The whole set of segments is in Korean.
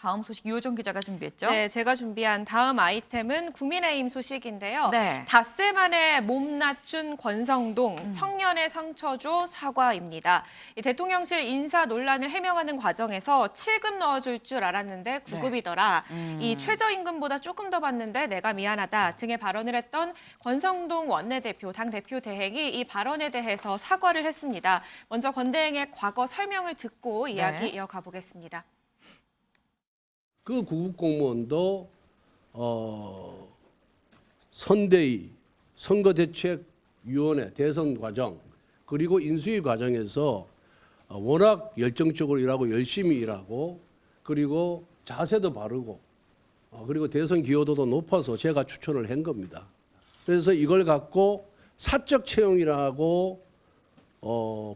다음 소식 이호정 기자가 준비했죠? 네, 제가 준비한 다음 아이템은 국민의힘 소식인데요. 네. 닷새 만에 몸 낮춘 권성동, 청년의 상처조 사과입니다. 이 대통령실 인사 논란을 해명하는 과정에서 7급 넣어줄 줄 알았는데 9급이더라. 이 최저임금보다 조금 더 받는데 내가 미안하다 등의 발언을 했던 권성동 원내대표, 당대표 대행이 이 발언에 대해서 사과를 했습니다. 먼저 권 대행의 과거 설명을 듣고 이야기 이어가 보겠습니다. 그 구급 공무원도 선대위, 선거대책위원회 대선 과정 그리고 인수위 과정에서 워낙 열정적으로 일하고 열심히 일하고 그리고 자세도 바르고 그리고 대선 기여도도 높아서 제가 추천을 한 겁니다. 그래서 이걸 갖고 사적 채용이라고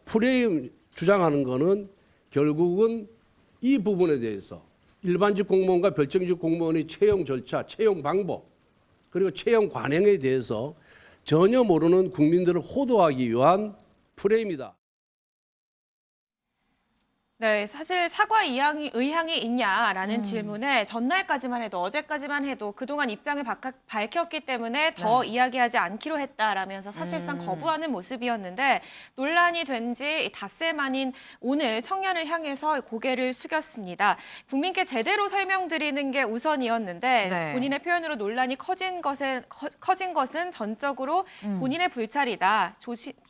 프레임 주장하는 거는 결국은 이 부분에 대해서 일반직 공무원과 별정직 공무원의 채용 절차, 채용 방법, 그리고 채용 관행에 대해서 전혀 모르는 국민들을 호도하기 위한 프레임이다. 네, 사실 사과 의향이 있냐라는 질문에 전날까지만 해도 어제까지만 해도 그동안 입장을 밝혔기 때문에 더 이야기하지 않기로 했다라면서 사실상 거부하는 모습이었는데 논란이 된 지 닷새 만인 오늘 청년을 향해서 고개를 숙였습니다. 국민께 제대로 설명드리는 게 우선이었는데 본인의 표현으로 논란이 커진 것은 전적으로 본인의 불찰이다.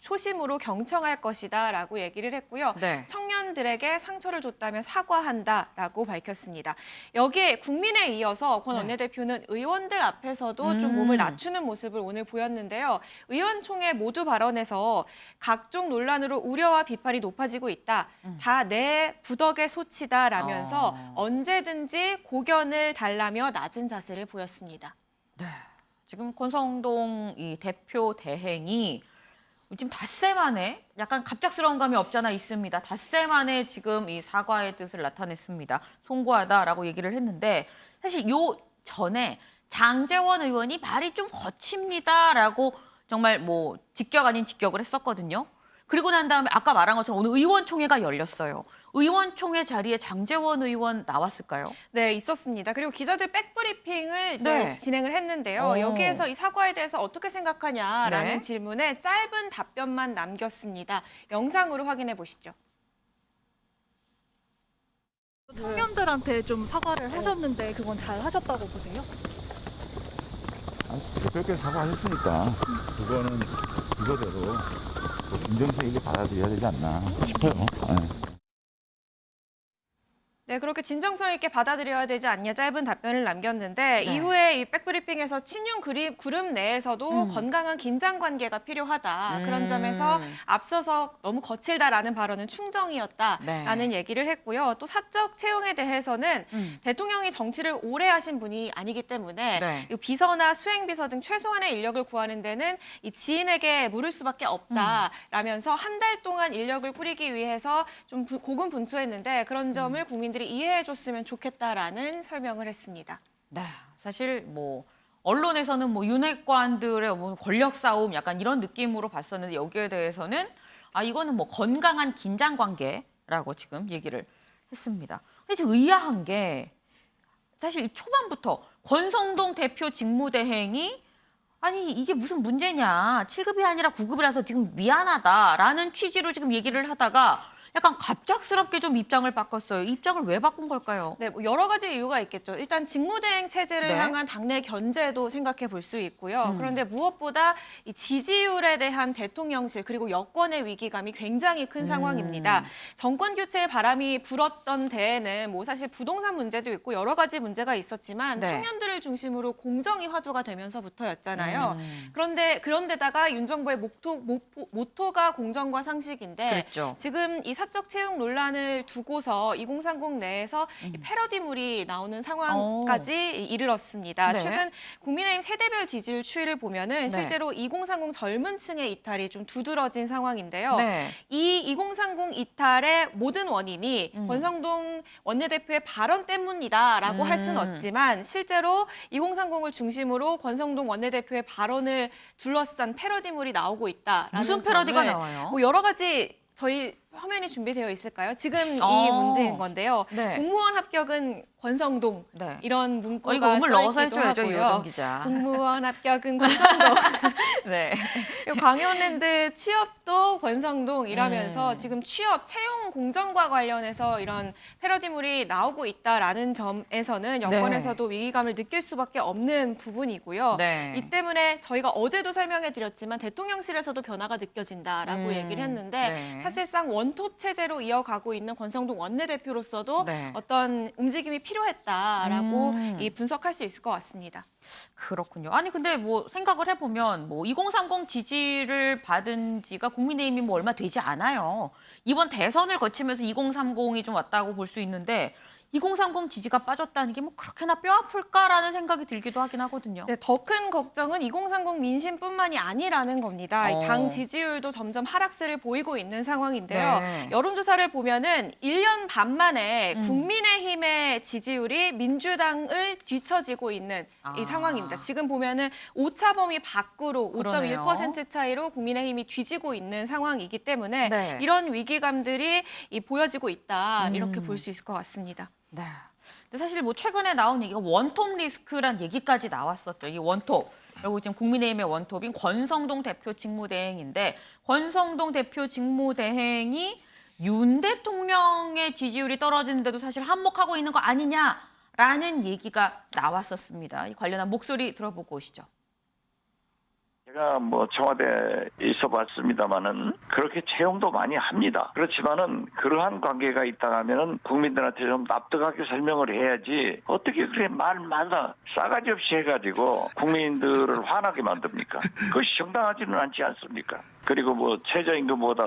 초심으로 경청할 것이다라고 얘기를 했고요. 청년들에게 상처를 줬다면 사과한다라고 밝혔습니다. 여기에 국민에 이어서 권 원내대표는 의원들 앞에서도 좀 몸을 낮추는 모습을 오늘 보였는데요. 의원총회 모두 발언에서 각종 논란으로 우려와 비판이 높아지고 있다. 다 내 부덕의 소치다라면서 언제든지 고견을 달라며 낮은 자세를 보였습니다. 네. 지금 권성동 이 대표 대행이 지금 닷새 만에 약간 갑작스러운 감이 없잖아 있습니다. 닷새 만에 지금 이 사과의 뜻을 나타냈습니다. 송구하다라고 얘기를 했는데 사실 요 전에 장제원 의원이 말이 좀 거칩니다라고 정말 뭐 직격 아닌 직격을 했었거든요. 그리고 난 다음에 아까 말한 것처럼 오늘 의원총회가 열렸어요. 의원총회 자리에 장제원 의원 나왔을까요? 네, 있었습니다. 그리고 기자들 백브리핑을 진행을 했는데요. 여기에서 이 사과에 대해서 어떻게 생각하냐라는 질문에 짧은 답변만 남겼습니다. 영상으로 확인해 보시죠. 청년들한테 좀 사과를 하셨는데 그건 잘 하셨다고 보세요? 대표께서 사과하셨으니까 그거는 그거대로 인정성 있게 받아들여야 되지 않나 싶어요. 네, 그렇게 진정성 있게 받아들여야 되지 않냐 짧은 답변을 남겼는데 이후에 이 백브리핑에서 친윤 그룹 내에서도 건강한 긴장 관계가 필요하다. 그런 점에서 앞서서 너무 거칠다라는 발언은 충정이었다라는 얘기를 했고요. 또 사적 채용에 대해서는 대통령이 정치를 오래 하신 분이 아니기 때문에 이 비서나 수행비서 등 최소한의 인력을 구하는 데는 이 지인에게 물을 수밖에 없다라면서 한 달 동안 인력을 꾸리기 위해서 좀 고군분투했는데 그런 점을 국민들이 이해해줬으면 좋겠다라는 설명을 했습니다. 네, 사실 뭐 언론에서는 뭐 윤핵관들의 뭐 권력 싸움 약간 이런 느낌으로 봤었는데 여기에 대해서는 이거는 뭐 건강한 긴장 관계라고 지금 얘기를 했습니다. 근데 지금 의아한 게 사실 초반부터 권성동 대표 직무대행이 아니 이게 무슨 문제냐 7급이 아니라 9급이라서 지금 미안하다라는 취지로 지금 얘기를 하다가 약간 갑작스럽게 좀 입장을 바꿨어요. 입장을 왜 바꾼 걸까요? 네, 뭐 여러 가지 이유가 있겠죠. 일단 직무대행 체제를 향한 당내 견제도 생각해 볼 수 있고요. 그런데 무엇보다 이 지지율에 대한 대통령실 그리고 여권의 위기감이 굉장히 큰 상황입니다. 정권 교체의 바람이 불었던 데에는 뭐 사실 부동산 문제도 있고 여러 가지 문제가 있었지만 청년들을 중심으로 공정이 화두가 되면서부터였잖아요. 그런데다가 윤 정부의 모토가 공정과 상식인데 지금 이 사적 채용 논란을 두고서 2030 내에서 패러디물이 나오는 상황까지 이르렀습니다. 최근 국민의힘 세대별 지지율 추이를 보면은 실제로 2030 젊은 층의 이탈이 좀 두드러진 상황인데요. 이 2030 이탈의 모든 원인이 권성동 원내대표의 발언 때문이다라고 할 수는 없지만 실제로 2030을 중심으로 권성동 원내대표의 발언을 둘러싼 패러디물이 나오고 있다라는 무슨 패러디가 나와요? 뭐 여러 가지 저희 화면이 준비되어 있을까요? 지금 이 어. 문제인 건데요. 네. 공무원 합격은 권성동 네. 이런 문구가 이거 음을 넣어서 써있기도 해줘야죠, 하고요. 이호정 기자. 공무원 합격은 권성동. 네. 광역랜드 취업도 권성동이라면서 음. 지금 취업 채용 공정과 관련해서 이런 패러디물이 나오고 있다라는 점에서는 여권에서도 위기감을 느낄 수밖에 없는 부분이고요. 네. 이 때문에 저희가 어제도 설명해드렸지만 대통령실에서도 변화가 느껴진다라고 얘기를 했는데 네. 사실상 원톱 체제로 이어가고 있는 권성동 원내대표로서도 네. 어떤 움직임이 필요했다라고 음. 이 분석할 수 있을 것 같습니다. 그렇군요. 아니 근데 뭐 생각을 해보면 뭐 2030 지지를 받은 지가 국민의힘이 뭐 얼마 되지 않아요. 이번 대선을 거치면서 2030이 좀 왔다고 볼 수 있는데 2030 지지가 빠졌다는 게 뭐 그렇게나 뼈 아플까라는 생각이 들기도 하긴 하거든요. 네, 더 큰 걱정은 2030 민심뿐만이 아니라는 겁니다. 어. 당 지지율도 점점 하락세를 보이고 있는 상황인데요. 네. 여론조사를 보면은 1년 반 만에 음. 국민의힘의 지지율이 민주당을 뒤처지고 있는 이 아. 상황입니다. 지금 보면은 오차 범위 밖으로 그러네요. 5.1% 차이로 국민의힘이 뒤지고 있는 상황이기 때문에 네. 이런 위기감들이 보여지고 있다 이렇게 음. 볼 수 있을 것 같습니다. 네. 근데 사실 뭐 최근에 나온 얘기가 원톱 리스크란 얘기까지 나왔었죠. 이 원톱. 그리고 지금 국민의힘의 원톱인 권성동 대표 직무대행인데 권성동 대표 직무대행이 윤 대통령의 지지율이 떨어지는데도 사실 한몫하고 있는 거 아니냐라는 얘기가 나왔었습니다. 이 관련한 목소리 들어보고 오시죠. 제가 뭐 청와대에 있어 봤습니다마는 그렇게 채용도 많이 합니다. 그렇지만은 그러한 관계가 있다 하면은 국민들한테 좀 납득하게 설명을 해야지 어떻게 그래 말마다 싸가지 없이 해가지고 국민들을 화나게 만듭니까? 그것이 정당하지는 않지 않습니까? 그리고 뭐 최저임금보다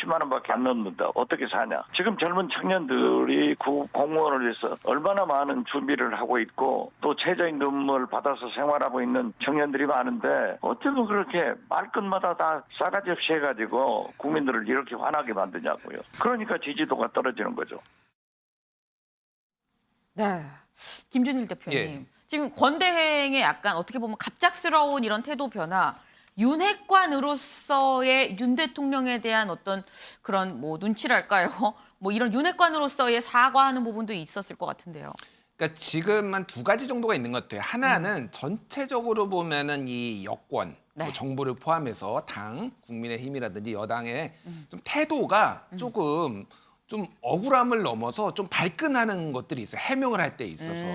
10만 원밖에 안 넘는다. 어떻게 사냐? 지금 젊은 청년들이 공무원을 위해서 얼마나 많은 준비를 하고 있고 또 최저임금을 받아서 생활하고 있는 청년들이 많은데 어쩌면 그렇게 말끝마다 다 싸가지 없이 해가지고 국민들을 이렇게 화나게 만드냐고요. 그러니까 지지도가 떨어지는 거죠. 네. 김준일 대표님. 예. 지금 권대행의 약간 어떻게 보면 갑작스러운 이런 태도 변화, 윤핵관으로서의 윤 대통령에 대한 어떤 그런 뭐 눈치랄까요? 뭐 이런 윤핵관으로서의 사과하는 부분도 있었을 것 같은데요. 그러니까 지금 한 두 가지 정도가 있는 것 같아요. 하나는 전체적으로 보면은 이 여권, 네. 뭐 정부를 포함해서 당, 국민의힘이라든지 여당의 좀 태도가 조금 좀 억울함을 넘어서 좀 발끈하는 것들이 있어요. 해명을 할 때 있어서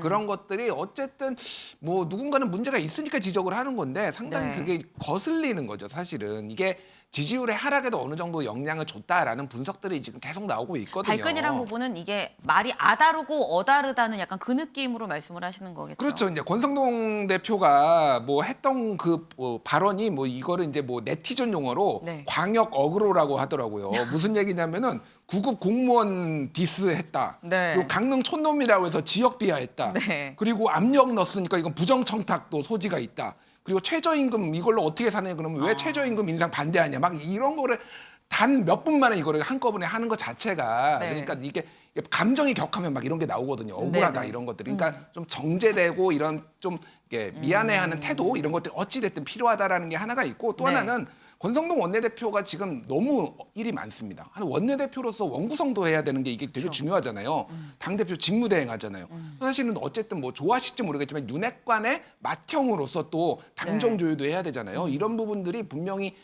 그런 것들이 어쨌든 뭐 누군가는 문제가 있으니까 지적을 하는 건데 상당히 네. 그게 거슬리는 거죠. 사실은 이게 지지율의 하락에도 어느 정도 영향을 줬다라는 분석들이 지금 계속 나오고 있거든요. 발끈이란 부분은 이게 말이 아다르고 어다르다는 약간 그 느낌으로 말씀을 하시는 거겠죠. 그렇죠. 이제 권성동 대표가 뭐 했던 그 발언이 뭐 이거를 이제 뭐 네티즌 용어로 네. 광역 어그로라고 하더라고요. 무슨 얘기냐면은 구급 공무원 디스했다. 네. 그리고 강릉 촌놈이라고 해서 지역 비하했다. 네. 그리고 압력 넣었으니까 이건 부정청탁도 소지가 있다. 그리고 최저임금 이걸로 어떻게 사느냐 그러면 왜 최저임금 인상 반대하냐 막 이런 거를 단 몇 분 만에 이거를 한꺼번에 하는 것 자체가 네. 그러니까 이게 감정이 격하면 막 이런 게 나오거든요. 억울하다 네네. 이런 것들이. 그러니까 좀 정제되고 이런 좀 이렇게 미안해하는 태도 이런 것들이 어찌 됐든 필요하다라는 게 하나가 있고 또 네. 하나는 권성동 원내대표가 지금 너무 일이 많습니다. 한 원내대표로서 원구성도 해야 되는 게 이게 되게 중요하잖아요. 당대표 직무대행하잖아요. 사실은 어쨌든 뭐 좋아하실지 모르겠지만 윤핵관의 맏형으로서 또 당정 조율도 해야 되잖아요. 이런 부분들이 분명히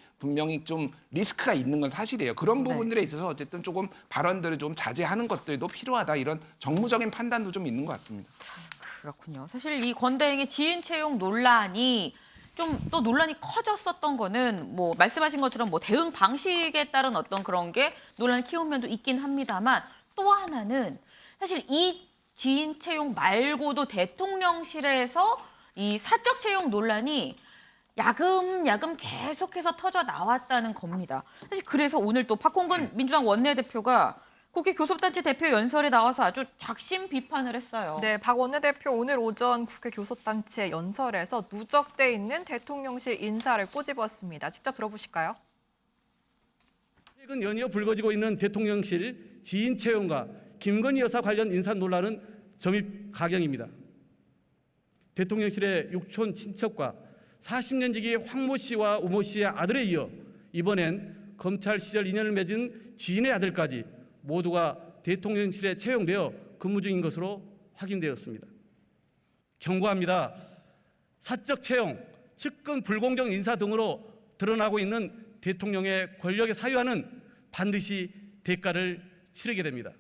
좀 리스크가 있는 건 사실이에요. 그런 부분들에 있어서 어쨌든 조금 발언들을 좀 자제하는 것들도 필요하다. 이런 정무적인 판단도 좀 있는 것 같습니다. 그렇군요. 사실 이 권대행의 지인 채용 논란이 좀 또 논란이 커졌었던 거는 뭐 말씀하신 것처럼 뭐 대응 방식에 따른 어떤 그런 게 논란을 키운 면도 있긴 합니다만 또 하나는 사실 이 지인 채용 말고도 대통령실에서 이 사적 채용 논란이 야금야금 계속해서 터져 나왔다는 겁니다. 사실 그래서 오늘 또 박홍근 민주당 원내대표가 국회 교섭단체 대표 연설에 나와서 아주 작심 비판을 했어요. 네, 박 원내대표 오늘 오전 국회 교섭단체 연설에서 누적돼 있는 대통령실 인사를 꼬집었습니다. 직접 들어보실까요? 최근 연이어 불거지고 있는 대통령실 지인 채용과 김건희 여사 관련 인사 논란은 점입 가경입니다. 대통령실의 육촌 친척과 40년 지기 황모 씨와 우모 씨의 아들에 이어 이번엔 검찰 시절 인연을 맺은 지인의 아들까지 모두가 대통령실에 채용되어 근무 중인 것으로 확인되었습니다. 경고합니다. 사적 채용, 측근 불공정 인사 등으로 드러나고 있는 대통령의 권력의 사유화는 반드시 대가를 치르게 됩니다.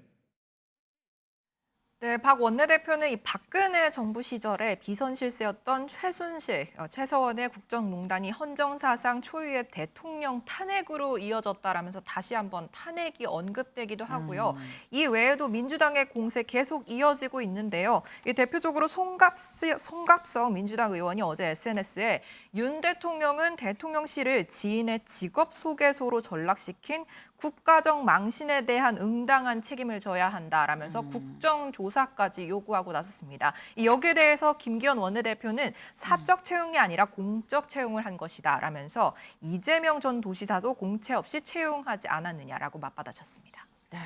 네, 박 원내대표는 이 박근혜 정부 시절에 비선 실세였던 최순실, 최서원의 국정농단이 헌정사상 초유의 대통령 탄핵으로 이어졌다라면서 다시 한번 탄핵이 언급되기도 하고요. 이 외에도 민주당의 공세 계속 이어지고 있는데요. 이 대표적으로 송갑석 민주당 의원이 어제 SNS에 윤 대통령은 대통령실을 지인의 직업 소개소로 전락시킨 국가적 망신에 대한 응당한 책임을 져야 한다라면서 국정조사까지 요구하고 나섰습니다. 여기에 대해서 김기현 원내대표는 사적 채용이 아니라 공적 채용을 한 것이다라면서 이재명 전 도시사도 공채 없이 채용하지 않았느냐라고 맞받아쳤습니다. 네.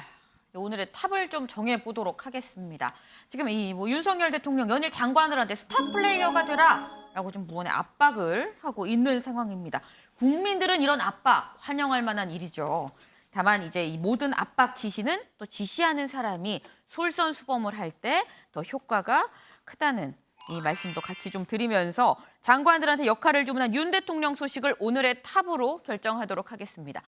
오늘의 탑을 좀 정해보도록 하겠습니다. 지금 이 윤석열 대통령 연일 장관들한테 스타 플레이어가 되라라고 좀 무언의 압박을 하고 있는 상황입니다. 국민들은 이런 압박 환영할 만한 일이죠. 다만 이제 이 모든 압박 지시는 또 지시하는 사람이 솔선수범을 할 때 더 효과가 크다는 이 말씀도 같이 좀 드리면서 장관들한테 역할을 주문한 윤 대통령 소식을 오늘의 탑으로 결정하도록 하겠습니다.